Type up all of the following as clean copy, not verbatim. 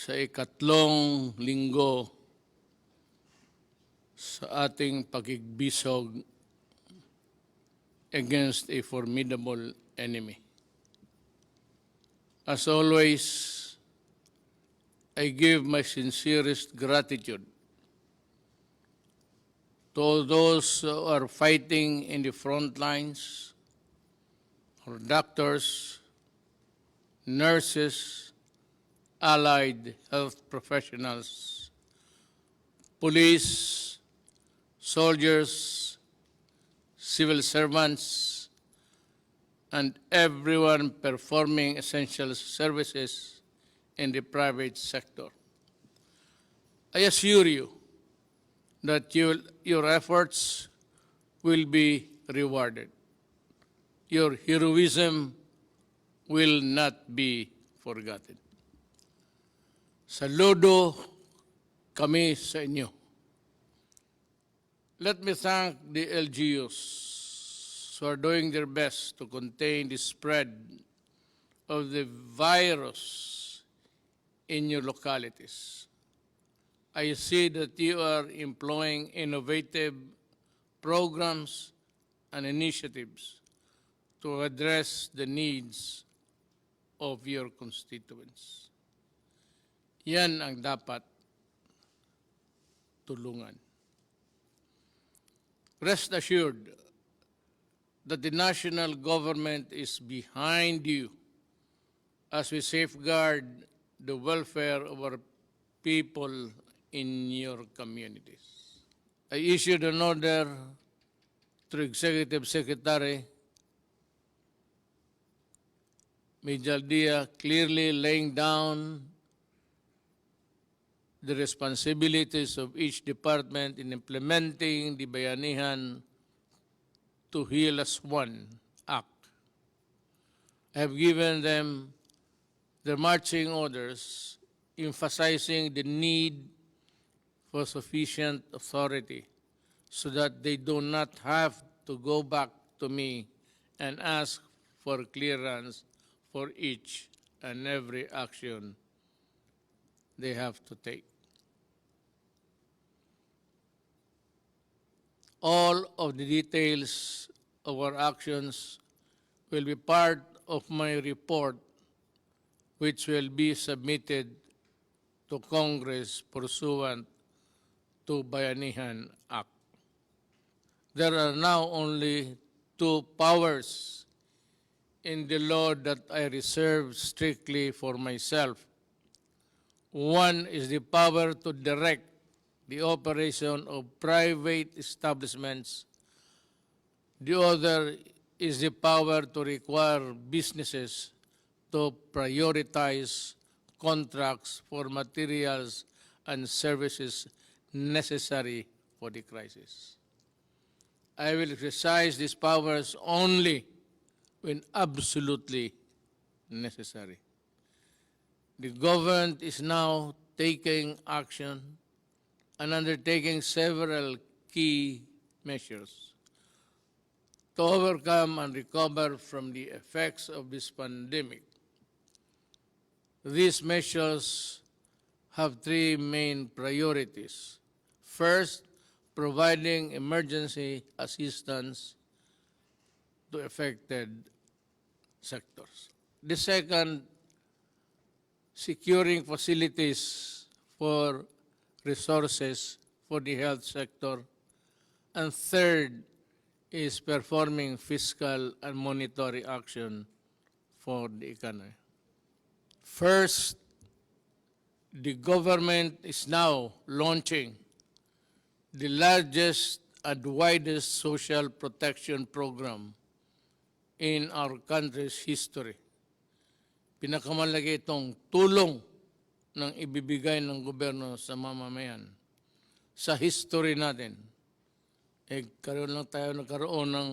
sa ikatlong linggo sa ating pakigbisog against a formidable enemy. As always, I give my sincerest gratitude to all those who are fighting in the front lines, our doctors, nurses, allied health professionals, police, soldiers, civil servants, and everyone performing essential services in the private sector. I assure you that your efforts will be rewarded. Your heroism will not be forgotten. Saludo kami sa inyo. Let me thank the LGUs who are doing their best to contain the spread of the virus in your localities. I see that you are employing innovative programs and initiatives to address the needs of your constituents. Yan ang dapat tulungan. Rest assured that the national government is behind you as we safeguard the welfare of our people in your communities. I issued an order through Executive Secretary Medjaldia clearly laying down the responsibilities of each department in implementing the Bayanihan to Heal as One Act. I have given them their marching orders emphasizing the need for sufficient authority so that they do not have to go back to me and ask for clearance for each and every action they have to take. All of the details of our actions will be part of my report, which will be submitted to Congress pursuant to Bayanihan Act. There are now only two powers in the law that I reserve strictly for myself. One is the power to direct the operation of private establishments. The other is the power to require businesses to prioritize contracts for materials and services necessary for the crisis. I will exercise these powers only when absolutely necessary. The government is now taking action and undertaking several key measures to overcome and recover from the effects of this pandemic. These measures have three main priorities. First, providing emergency assistance to affected sectors. The second, securing facilities for resources for the health sector. And third is performing fiscal and monetary action for the economy. First, the government is now launching the largest and widest social protection program in our country's history. Pinakamalaki itong tulong ng ibibigay ng gobyerno sa mamamayan sa history natin. Nagkaroon ng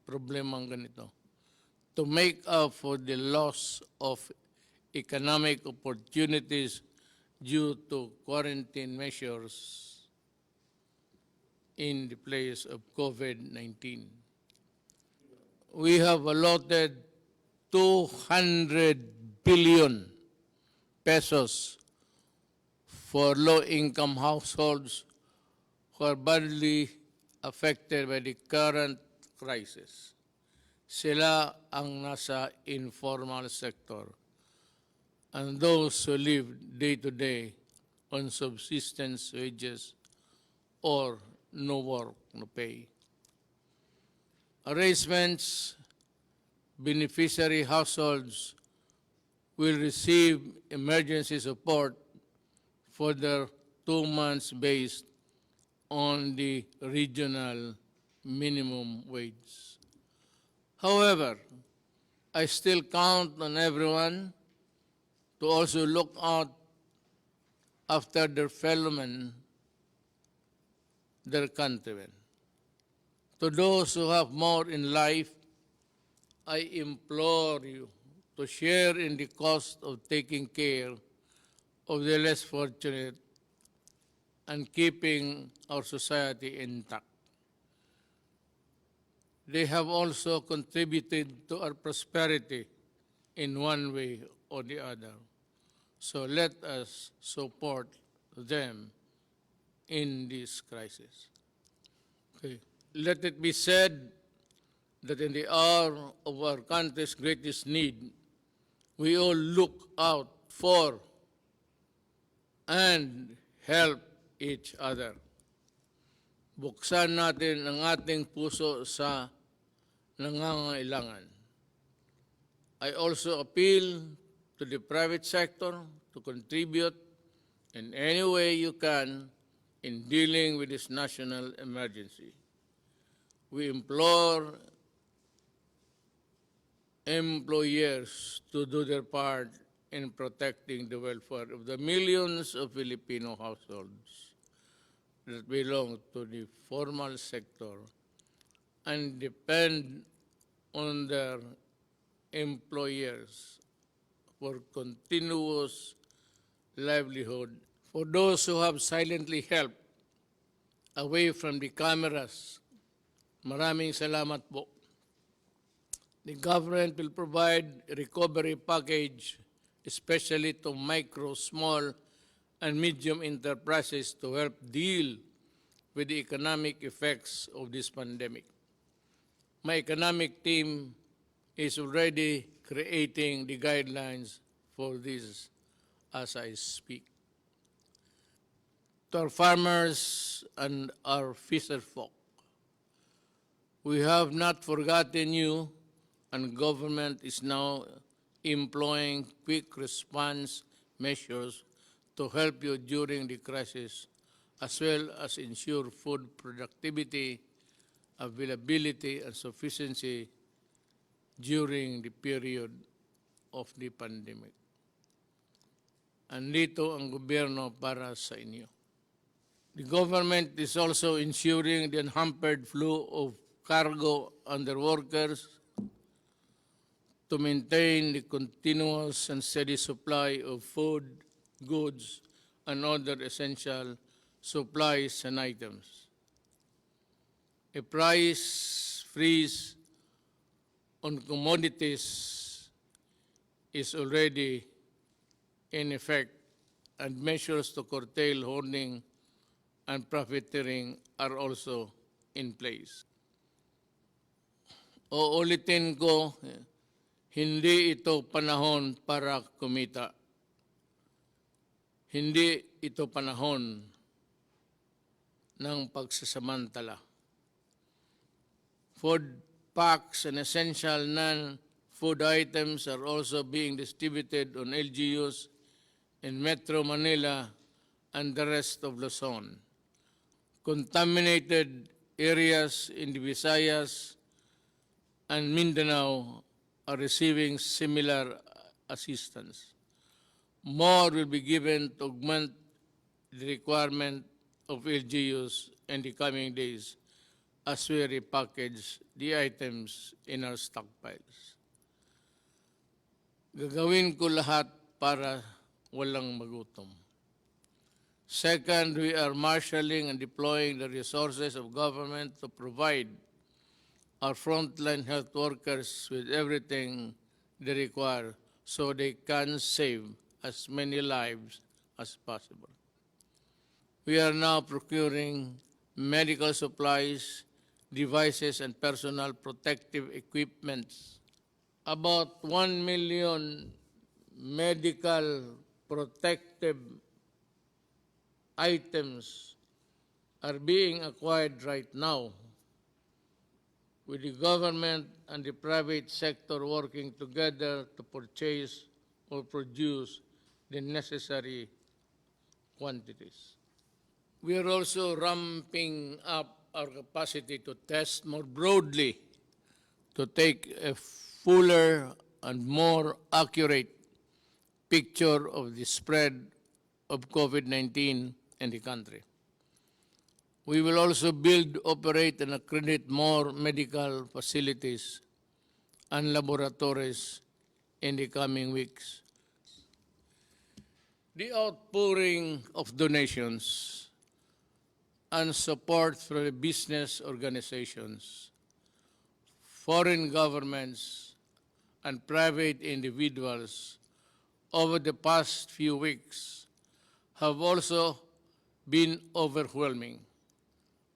problemang ganito. To make up for the loss of economic opportunities due to quarantine measures in the place of COVID-19. We have allotted 200 billion pesos for low-income households who are badly affected by the current crisis. Sila ang nasa informal sector and those who live day-to-day on subsistence wages or no work, no pay. Arrangements, beneficiary households will receive emergency support for their 2 months based on the regional minimum wage. However, I still count on everyone to also look out after their fellow men, their countrymen. To those who have more in life, I implore you to share in the cost of taking care of the less fortunate and keeping our society intact. They have also contributed to our prosperity in one way or the other. So let us support them in this crisis. Okay. Let it be said that in the hour of our country's greatest need, we all look out for and help each other. Buksan natin ang ating puso sa nangangailangan. I also appeal to the private sector to contribute in any way you can in dealing with this national emergency. We implore employers to do their part in protecting the welfare of the millions of Filipino households that belong to the formal sector and depend on their employers for continuous livelihood. For those who have silently helped away from the cameras, maraming salamat po. The government will provide a recovery package, especially to micro, small, and medium enterprises to help deal with the economic effects of this pandemic. My economic team is already creating the guidelines for this as I speak. To our farmers and our fisherfolk, we have not forgotten you, and government is now employing quick response measures to help you during the crisis, as well as ensure food productivity, availability, and sufficiency during the period of the pandemic. Andito ang gobyerno para sa inyo. The government is also ensuring the unhampered flow of cargo and their workers to maintain the continuous and steady supply of food, goods, and other essential supplies and items. A price freeze on commodities is already in effect, and measures to curtail hoarding and profiteering are also in place. Uulitin ko, hindi ito panahon para kumita. Hindi ito panahon ng pagsasamantala. Food packs and essential non-food items are also being distributed on LGUs in Metro Manila and the rest of Luzon. Contaminated areas in the Visayas and Mindanao are receiving similar assistance. More will be given to augment the requirement of LGUs in the coming days as we repackage the items in our stockpiles. Gagawin ko lahat para walang magutom. Second, we are marshalling and deploying the resources of government to provide our frontline health workers with everything they require so they can save as many lives as possible. We are now procuring medical supplies, devices, and personal protective equipments. About 1 million medical protective items are being acquired right now, with the government and the private sector working together to purchase or produce the necessary quantities. We are also ramping up our capacity to test more broadly, to take a fuller and more accurate picture of the spread of COVID-19 in the country. We will also build, operate, and accredit more medical facilities and laboratories in the coming weeks. The outpouring of donations and support from the business organizations, foreign governments, and private individuals over the past few weeks have also been overwhelming.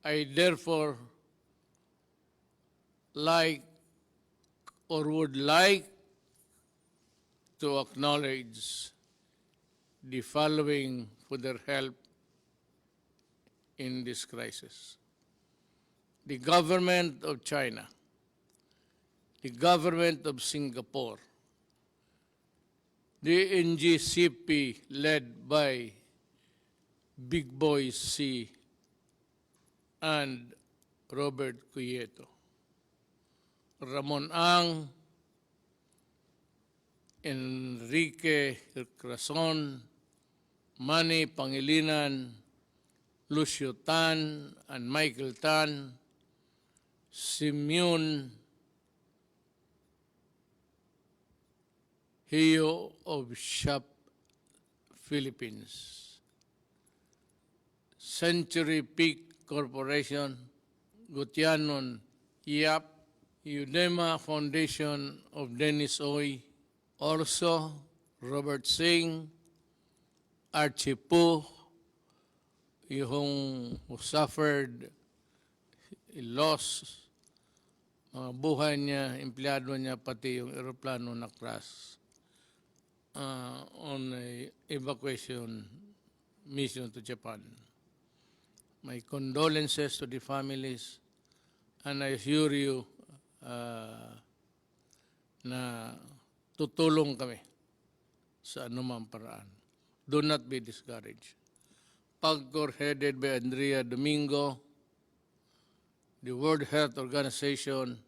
I therefore would like to acknowledge the following for their help in this crisis: the government of China, the government of Singapore, the NGCP led by Big Boy C and Robert Cuyeto, Ramon Ang, Enrique Crason, Manny Pangilinan, Lucio Tan and Michael Tan, Simeon Kayo of Shop, Philippines, Century Peak Corporation, Gutianon Yap, Udema Foundation of Dennis Oy, also Robert Singh, Archie Po, yung who suffered loss, mga buhay niya, empleyado niya, pati yung aeroplano na crash on a evacuation mission to Japan. My condolences to the families, and I assure you na tutulong kami sa anumang paraan. Do not be discouraged. PAGCOR headed by Andrea Domingo, the World Health Organization,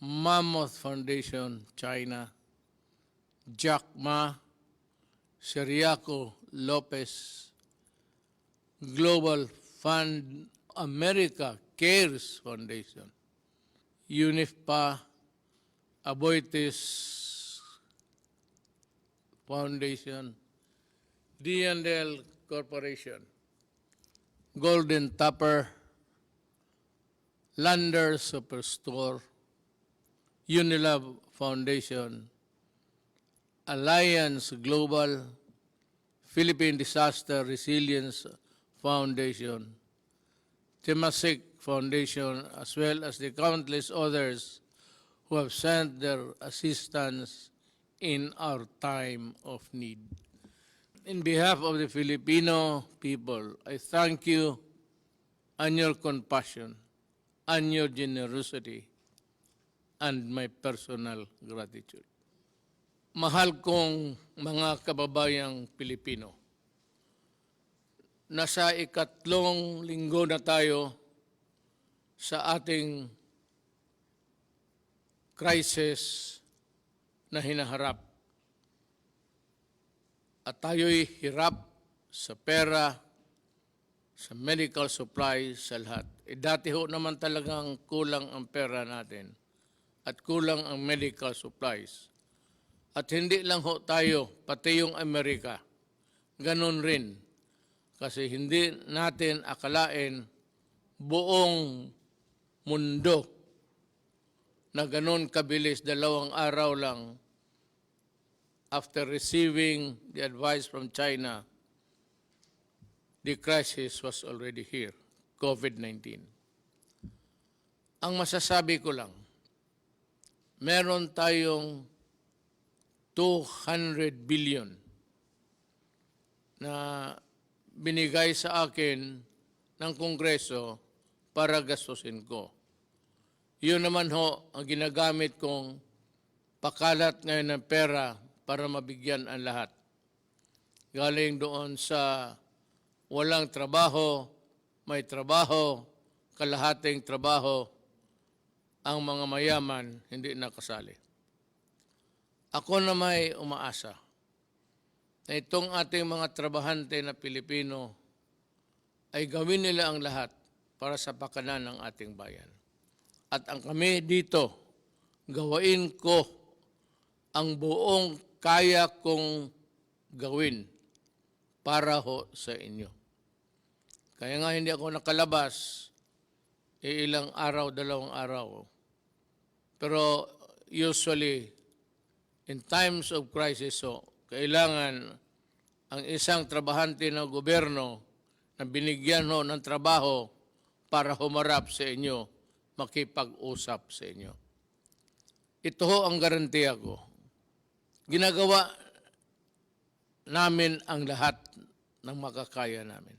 Mammoth Foundation, China, Jack Ma, Seriaco Lopez, Global Fund America Cares Foundation, UNIFPA, Aboitis Foundation, D&L Corporation, Golden Tupper, Lander Superstore, Unilab Foundation, Alliance Global, Philippine Disaster Resilience Foundation, Temasek Foundation, as well as the countless others who have sent their assistance in our time of need. In behalf of the Filipino people, I thank you and your compassion and your generosity and my personal gratitude. Mahal kong mga kababayang Pilipino, nasa ikatlong linggo na tayo sa ating crisis na hinaharap. At tayo'y hirap sa pera, sa medical supplies, sa lahat. Dati ho naman talagang kulang ang pera natin at kulang ang medical supplies. At hindi lang ho tayo, pati yung Amerika, ganun rin. Kasi hindi natin akalain buong mundo na ganun kabilis, 2 araw lang after receiving the advice from China, the crisis was already here, COVID-19. Ang masasabi ko lang, meron tayong 200 billion na binigay sa akin ng Kongreso para gastusin ko. Yun naman ho ang ginagamit kong pakalat ngayon ng pera para mabigyan ang lahat. Galing doon sa walang trabaho, may trabaho, kalahating trabaho, ang mga mayaman hindi nakasali. Ako na may umaasa na itong ating mga trabahante na Pilipino ay gawin nila ang lahat para sa pakanan ng ating bayan. At ang kami dito, gawain ko ang buong kaya kong gawin para ho sa inyo. Kaya nga hindi ako nakalabas, ilang araw, 2 araw. Pero usually, in times of crisis, kailangan ang isang trabahante ng gobyerno na binigyan ho ng trabaho para humarap sa inyo, makipag-usap sa inyo. Ito ho ang garantiya ko. Ginagawa namin ang lahat ng makakaya namin.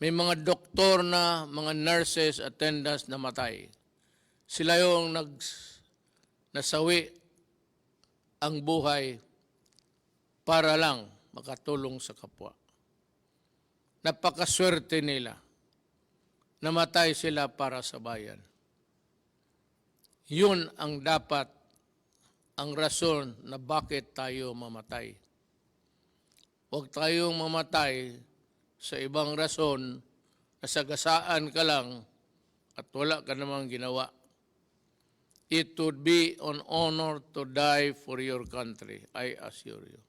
May mga doktor na, mga nurses, attendants na matay. Sila yung nasawi ang buhay para lang makatulong sa kapwa. Napakaswerte nila. Namatay sila para sa bayan. Yun ang dapat, ang rason na bakit tayo mamatay. Huwag tayong mamatay sa ibang rason na sagasaan ka lang at wala ka namang ginawa. It would be an honor to die for your country, I assure you.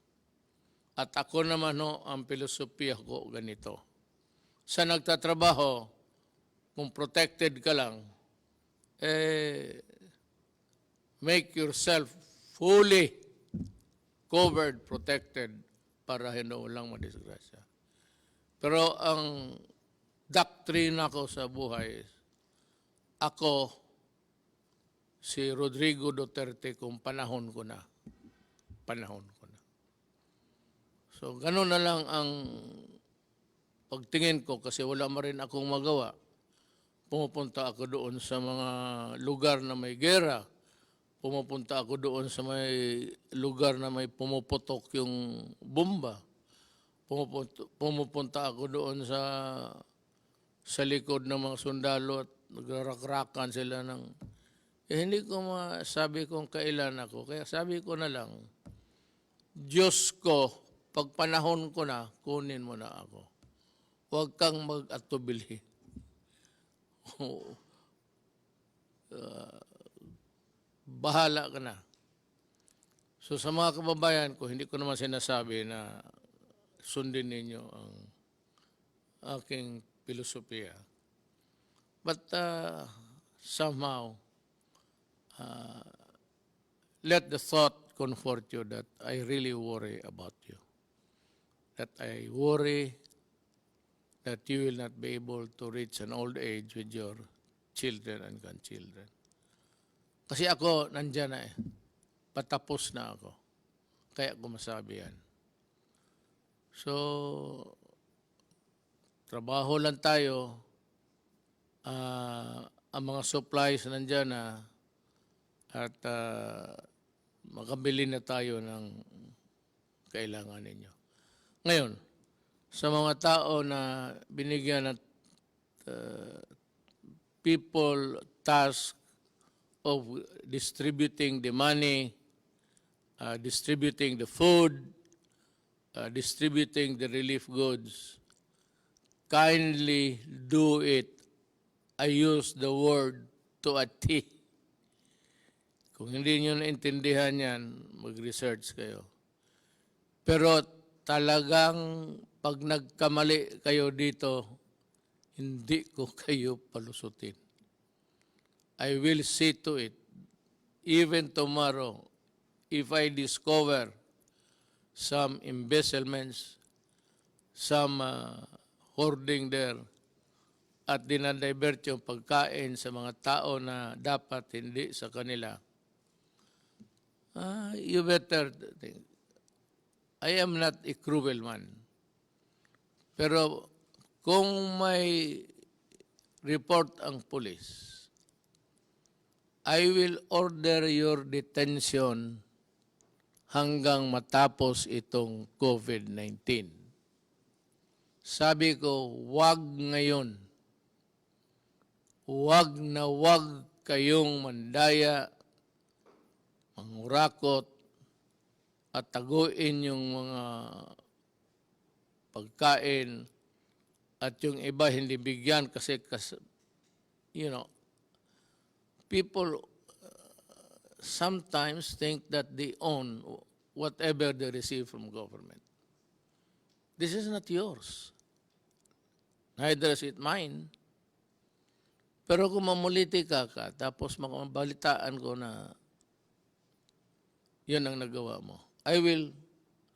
At ako naman ang filosofiya ko ganito. Sa nagtatrabaho, kung protected ka lang, make yourself fully covered, protected, para hindi walang madisgrasya. Pero ang doktrina ko sa buhay, ako, si Rodrigo Duterte kung panahon ko na. So, gano'n na lang ang pagtingin ko kasi wala mo rin akong magawa. Pumupunta ako doon sa mga lugar na may gera. Pumupunta ako doon sa may lugar na may pumuputok yung bomba. Pumupunta ako doon sa likod ng mga sundalo at nagrakrakan sila ng... hindi ko masabi kung kailan ako. Kaya sabi ko na lang, Diyos ko, pag panahon ko na, kunin mo na ako. Huwag kang mag-atubili. Bahala ka na. So sa mga kababayan ko, hindi ko naman sinasabi na sundin ninyo ang aking filosofiya. But somehow, let the thought comfort you that I really worry about you. That I worry that you will not be able to reach an old age with your children and grandchildren. Kasi ako, nandyan na patapos na ako. Kaya ko masabi yan. So, trabaho lang tayo. Ang mga supplies nandyan na at makabili na tayo ng kailangan ninyo. Ngayon, sa mga tao na binigyan ng people task of distributing the money, distributing the food, distributing the relief goods, kindly do it. I use the word to a T. Kung hindi nyo naintindihan yan, mag-research kayo. Pero talagang pag nagkamali kayo dito, hindi ko kayo palusutin. I will see to it, even tomorrow, if I discover some embezzlements, some hoarding there at dinadivert yung pagkain sa mga tao na dapat hindi sa kanila. You better think. I am not a cruel man. Pero kung may report ang pulis, I will order your detention hanggang matapos itong COVID-19. Sabi ko, wag ngayon. Wag na wag kayong mandaya, mangurakot, at taguin yung mga pagkain at yung iba hindi bigyan kasi you know, people sometimes think that they own whatever they receive from government. This is not yours. Neither is it mine. Pero kung mamuliti ka tapos makabalitaan ko na yun ang nagawa mo, I will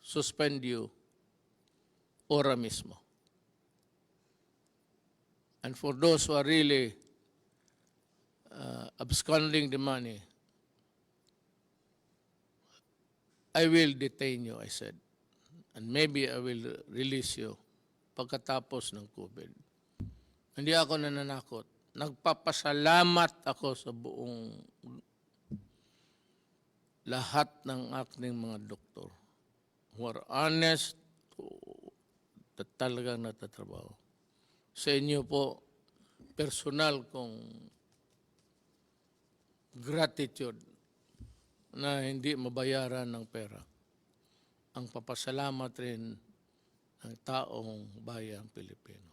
suspend you ora mismo. And for those who are really absconding the money, I will detain you, I said. And maybe I will release you pagkatapos ng COVID. Hindi ako nananakot. Nagpapasalamat ako sa buong lahat ng aking mga doktor who are honest, at talagang natatrabaho. Sa inyo po, personal kong gratitude na hindi mabayaran ng pera. Ang papasalamat rin ng taong bayang Pilipino.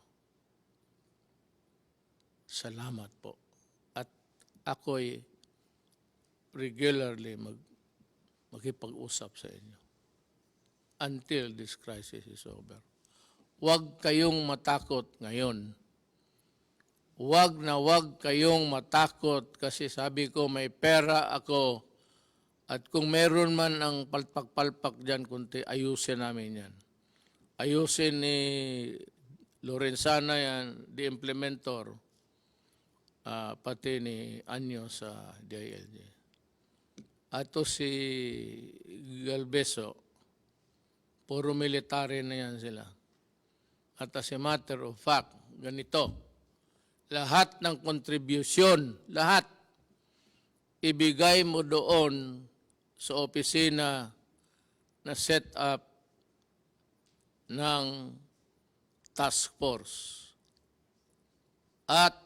Salamat po. At ako'y regularly makipag-usap sa inyo until this crisis is over. Huwag kayong matakot ngayon. Huwag na huwag kayong matakot kasi sabi ko may pera ako at kung meron man ang palpak-palpak dyan kunti, ayusin namin yan. Ayusin ni Lorenzana yan, the implementor, pati ni Anyo sa DILG. Ato si Galbeso, puro military na yan sila. At as a matter of fact, ganito, lahat ng contribution, lahat, ibigay mo doon sa opisina na set up ng task force. At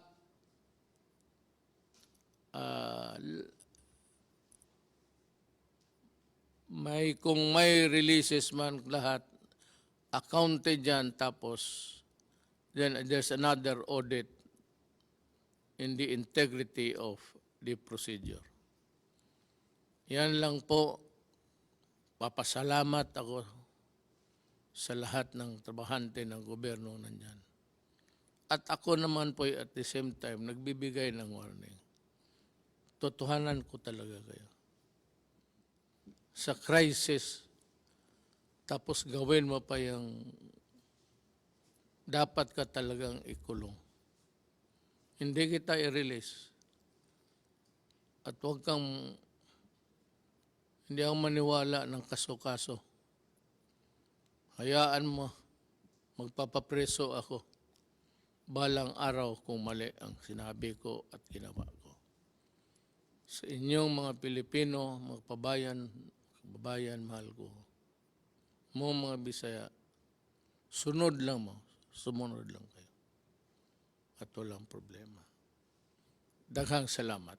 kung may releases man lahat, accounted dyan, tapos then there's another audit in the integrity of the procedure. Yan lang po, papasalamat ako sa lahat ng trabahante ng gobyerno nandyan. At ako naman po at the same time, nagbibigay ng warning. Totohanan ko talaga kayo. Sa crisis, tapos gawin mo pa yung dapat ka talagang ikulong. Hindi kita i-release. At huwag kang, hindi ako maniwala ng kaso-kaso. Hayaan mo, magpapapreso ako. Balang araw kung mali ang sinabi ko at ginawa ko. Sa inyong mga Pilipino, mga kababayan, mahal ko. Mo mga Bisaya, sunod lang mo, sumunod lang kayo. At walang problema. Daghang salamat.